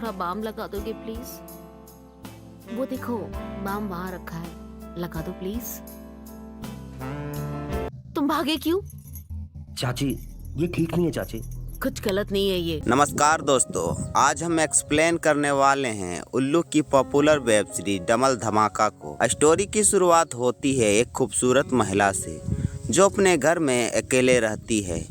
थोड़ा बाम लगा दोगे प्लीज? वो देखो, बाम वहां रखा है, लगा दो प्लीज। तुम भागे क्यों? चाची, ये ठीक नहीं है चाची। कुछ गलत नहीं है ये। नमस्कार दोस्तों, आज हम एक्सप्लेन करने वाले हैं उल्लू की पॉपुलर वेब सीरीज डमल धमाका को। स्टोरी की शुरुआत होती है एक खूबसूरत महिला से जो अपने घर में अकेले रहती है।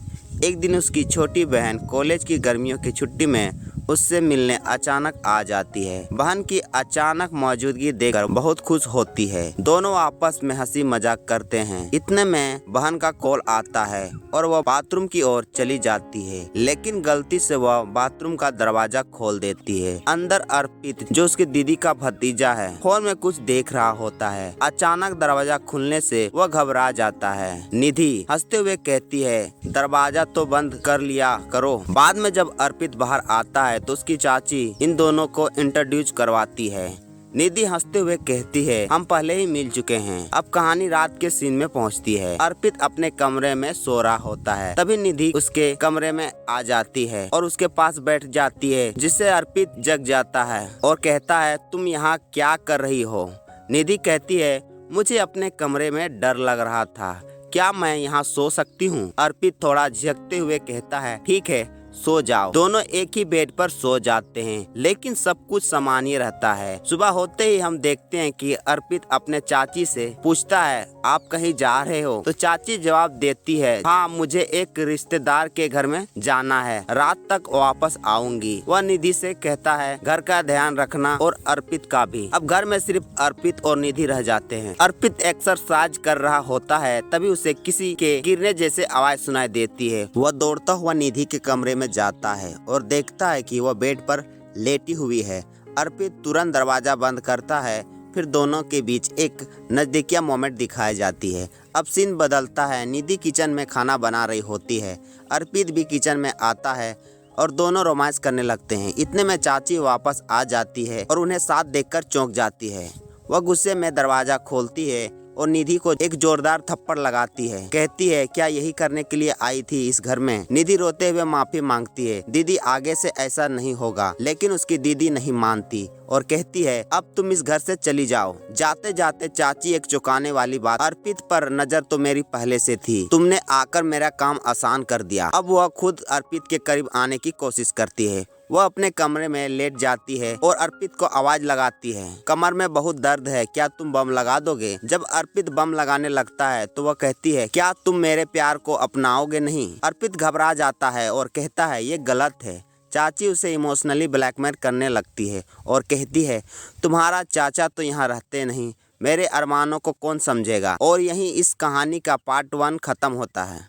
एक दिन उसकी छोटी बहन कॉलेज की गर्मियों की छुट्टी में उससे मिलने अचानक आ जाती है। बहन की अचानक मौजूदगी देखकर बहुत खुश होती है। दोनों आपस में हंसी मजाक करते हैं। इतने में बहन का कॉल आता है और वह बाथरूम की ओर चली जाती है, लेकिन गलती से वह बाथरूम का दरवाजा खोल देती है। अंदर अर्पित, जो उसकी दीदी का भतीजा है, फोन में कुछ देख रहा होता है। अचानक दरवाजा खुलने से वह घबरा जाता है। निधि हंसते हुए कहती है, दरवाजा तो बंद कर लिया करो। बाद में जब अर्पित बाहर आता है तो उसकी चाची इन दोनों को इंट्रोड्यूस करवाती है। निधि हंसते हुए कहती है, हम पहले ही मिल चुके हैं। अब कहानी रात के सीन में पहुंचती है। अर्पित अपने कमरे में सो रहा होता है, तभी निधि उसके कमरे में आ जाती है और उसके पास बैठ जाती है, जिससे अर्पित जग जाता है और कहता है, तुम यहाँ क्या कर रही हो? निधि कहती है, मुझे अपने कमरे में डर लग रहा था, क्या मैं यहाँ सो सकती हूँ? अर्पित थोड़ा झिझकते हुए कहता है, ठीक है, सो जाओ। दोनों एक ही बेड पर सो जाते हैं, लेकिन सब कुछ सामान्य रहता है। सुबह होते ही हम देखते हैं कि अर्पित अपने चाची से पूछता है, आप कहीं जा रहे हो? तो चाची जवाब देती है, हाँ, मुझे एक रिश्तेदार के घर में जाना है, रात तक वापस आऊंगी। वह निधि से कहता है, घर का ध्यान रखना और अर्पित का भी। अब घर में सिर्फ अर्पित और निधि रह जाते हैं। अर्पित एक्सरसाइज कर रहा होता है, तभी उसे किसी के गिरने जैसे आवाज सुनाई देती है। वह दौड़ता हुआ निधि के कमरे में जाता है और देखता है कि वह बेड पर लेटी हुई है। अर्पित तुरंत दरवाजा बंद करता है। फिर दोनों के बीच एक नजदीकिया मोमेंट दिखाई जाती है। अब सीन बदलता है। निधि किचन में खाना बना रही होती है। अर्पित भी किचन में आता है और दोनों रोमांस करने लगते हैं। इतने में चाची वापस आ जाती है और उन्हें साथ देखकर चौंक जाती है। वह गुस्से में दरवाजा खोलती है और निधि को एक जोरदार थप्पड़ लगाती है। कहती है, क्या यही करने के लिए आई थी इस घर में? निधि रोते हुए माफी मांगती है। दीदी, आगे से ऐसा नहीं होगा। लेकिन उसकी दीदी नहीं मानती और कहती है, अब तुम इस घर से चली जाओ। जाते जाते चाची एक चौंकाने वाली बात, अर्पित पर नजर तो मेरी पहले से थी, तुमने आकर मेरा काम आसान कर दिया। अब वह खुद अर्पित के करीब आने की कोशिश करती है। वह अपने कमरे में लेट जाती है और अर्पित को आवाज लगाती है, कमर में बहुत दर्द है, क्या तुम बम लगा दोगे? जब अर्पित बम लगाने लगता है तो वह कहती है, क्या तुम मेरे प्यार को अपनाओगे नहीं? अर्पित घबरा जाता है और कहता है, ये गलत है। चाची उसे इमोशनली ब्लैकमेल करने लगती है और कहती है, तुम्हारा चाचा तो यहाँ रहते नहीं, मेरे अरमानों को कौन समझेगा? और यहीं इस कहानी का पार्ट 1 खत्म होता है।